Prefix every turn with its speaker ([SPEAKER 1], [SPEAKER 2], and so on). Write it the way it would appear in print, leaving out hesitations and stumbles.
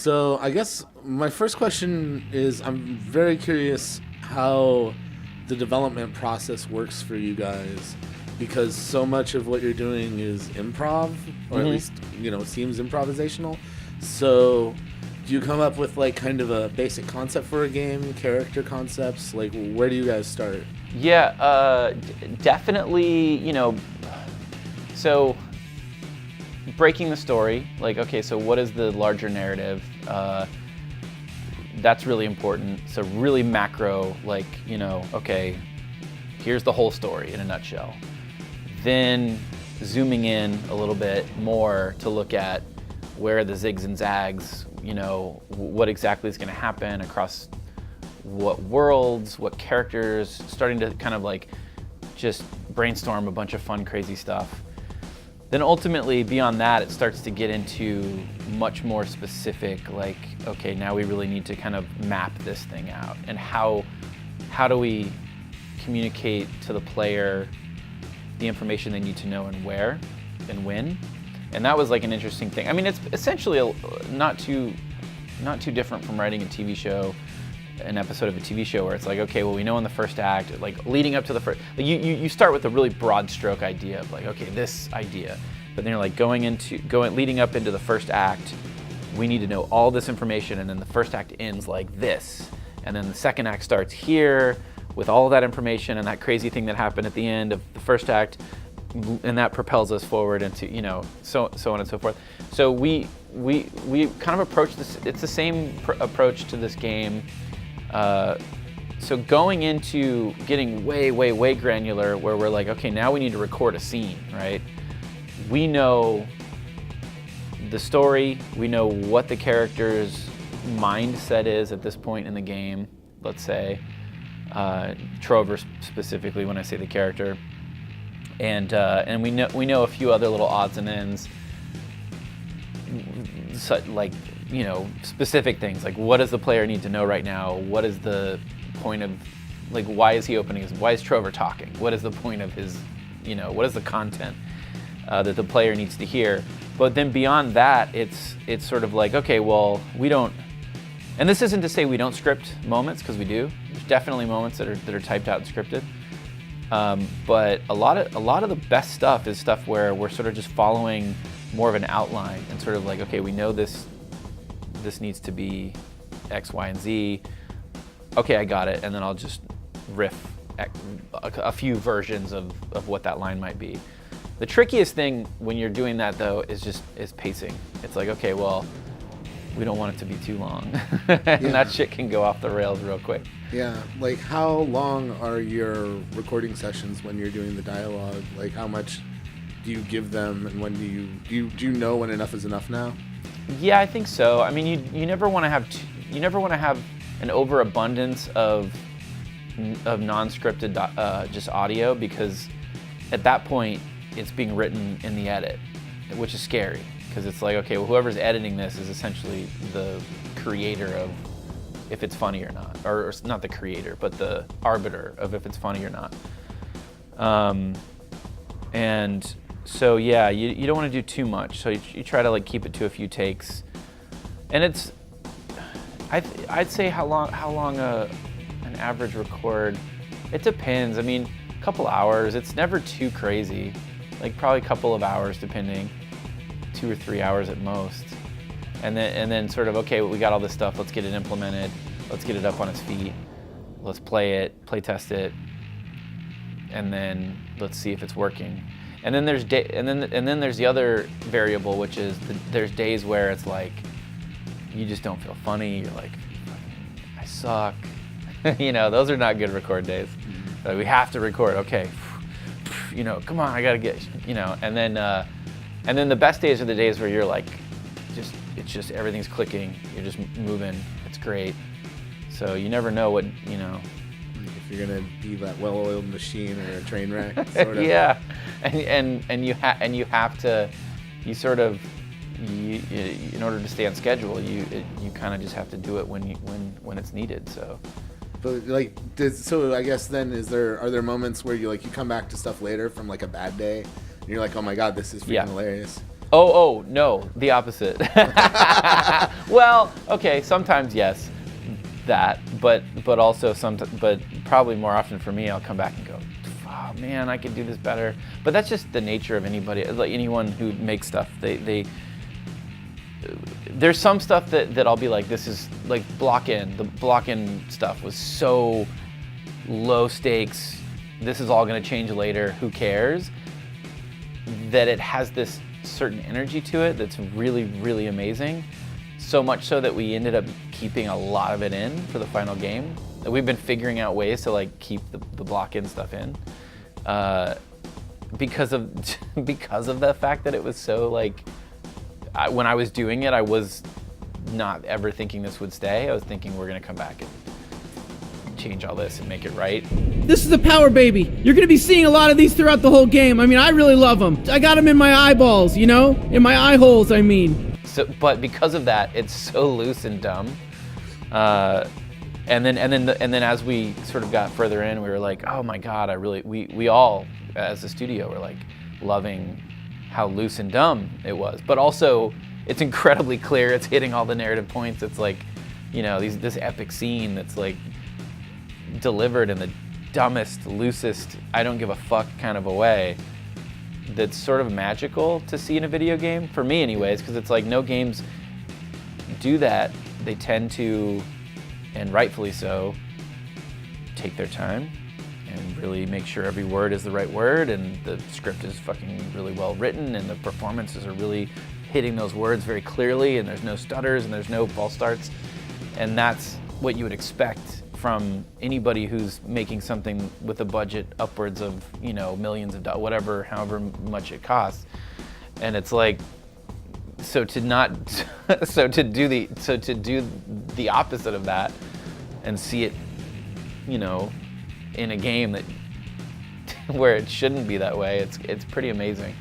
[SPEAKER 1] So I guess my first question is, I'm very curious how the development process works for you guys, because so much of what you're doing is improv, or at least, it seems improvisational. So do you come up with like kind of a basic concept for a game, character concepts? Like, where do you guys start?
[SPEAKER 2] Yeah, definitely, so breaking the story, like, okay, so what is the larger narrative? That's really important. So really macro, like, okay, here's the whole story in a nutshell. Then zooming in a little bit more to look at where are the zigs and zags, what exactly is going to happen across what worlds, what characters, starting to kind of like just brainstorm a bunch of fun, crazy stuff. Then ultimately, beyond that, it starts to get into much more specific, like, okay, now we really need to kind of map this thing out. And how do we communicate to the player the information they need to know and where and when? And that was like an interesting thing. I mean, it's essentially not too different from writing a TV show, an episode of a TV show where it's like, okay, well, we know in the first act, like leading up to the first, like you start with a really broad stroke idea of like, okay, this idea, but then you're like leading up into the first act, we need to know all this information, and then the first act ends like this, and then the second act starts here with all of that information and that crazy thing that happened at the end of the first act, and that propels us forward into, so on and so forth. So we kind of approach this, it's the same approach to this game. So going into getting way granular, where we're like, okay, now we need to record a scene, right? We know the story, we know what the character's mindset is at this point in the game, let's say, Trover specifically when I say the character, and we know a few other little odds and ends, like, specific things, like what does the player need to know right now? What is the point of, like, why is Trover talking? What is the point of his, what is the content that the player needs to hear? But then beyond that, it's sort of like, okay, well, we don't, and this isn't to say we don't script moments, because we do. There's definitely moments that are typed out and scripted. But a lot of the best stuff is stuff where we're sort of just following more of an outline and sort of like, okay, we know this needs to be X, Y, and Z. Okay, I got it, and then I'll just riff a few versions of what that line might be. The trickiest thing when you're doing that, though, is pacing. It's like, okay, well, we don't want it to be too long. And that shit can go off the rails real quick.
[SPEAKER 1] Yeah, like how long are your recording sessions when you're doing the dialogue? Like how much do you give them, and when do you know when enough is enough now?
[SPEAKER 2] Yeah, I think so. I mean, you never want to have an overabundance of non-scripted just audio, because at that point it's being written in the edit, which is scary, because it's like, okay, well, whoever's editing this is essentially the creator of if it's funny or not, or not the creator, but the arbiter of if it's funny or not. And so yeah, you don't want to do too much. So you try to like keep it to a few takes, and it's I'd say how long an average record. It depends. I mean, a couple hours. It's never too crazy. Like probably a couple of hours, depending, 2 or 3 hours at most. And then sort of, okay, well, we got all this stuff. Let's get it implemented. Let's get it up on its feet. Let's play test it, and then let's see if it's working. And then there's there's the other variable, which is there's days where it's like you just don't feel funny. You're like, I suck. Those are not good record days. Like, we have to record. Okay, come on, I gotta get. And then the best days are the days where you're like, it's just everything's clicking. You're just moving. It's great. So you never know what
[SPEAKER 1] if you're gonna be that well-oiled machine or a train wreck. Sort of.
[SPEAKER 2] Yeah, and you have to, in order to stay on schedule, you kind of just have to do it when it's needed. So.
[SPEAKER 1] But like, so I guess then are there moments where you come back to stuff later from like a bad day, and you're like, oh my god, this is freaking hilarious.
[SPEAKER 2] Oh, no, the opposite. Well, okay, sometimes yes, that, but also but probably more often for me, I'll come back and go, oh man, I could do this better. But that's just the nature of anybody, like anyone who makes stuff. There's some stuff that I'll be like, this is like the block-in stuff was so low stakes, this is all gonna change later, who cares? That it has this certain energy to it that's really, really amazing. So much so that we ended up keeping a lot of it in for the final game. We've been figuring out ways to like keep the block-in stuff in because of the fact that it was so like, when I was doing it, I was not ever thinking this would stay. I was thinking we're gonna come back and change all this and make it right.
[SPEAKER 3] This is a power baby. You're gonna be seeing a lot of these throughout the whole game. I mean, I really love them. I got them in my eyeballs, you know? In my eye holes, I mean.
[SPEAKER 2] So, but because of that, it's so loose and dumb. And then as we sort of got further in, we were like, oh my God, we all, as a studio, were like loving how loose and dumb it was. But also, it's incredibly clear. It's hitting all the narrative points. It's like, you know, this epic scene that's like delivered in the dumbest, loosest, I don't give a fuck kind of a way. That's sort of magical to see in a video game, for me anyways, because it's like no games do that. They tend to, and rightfully so, take their time and really make sure every word is the right word and the script is fucking really well written and the performances are really hitting those words very clearly and there's no stutters and there's no false starts. And that's what you would expect from anybody who's making something with a budget upwards of, you know, millions of dollars, however much it costs. And it's like, so to do the opposite of that and see it, you know, in a game that where it shouldn't be that way, it's pretty amazing.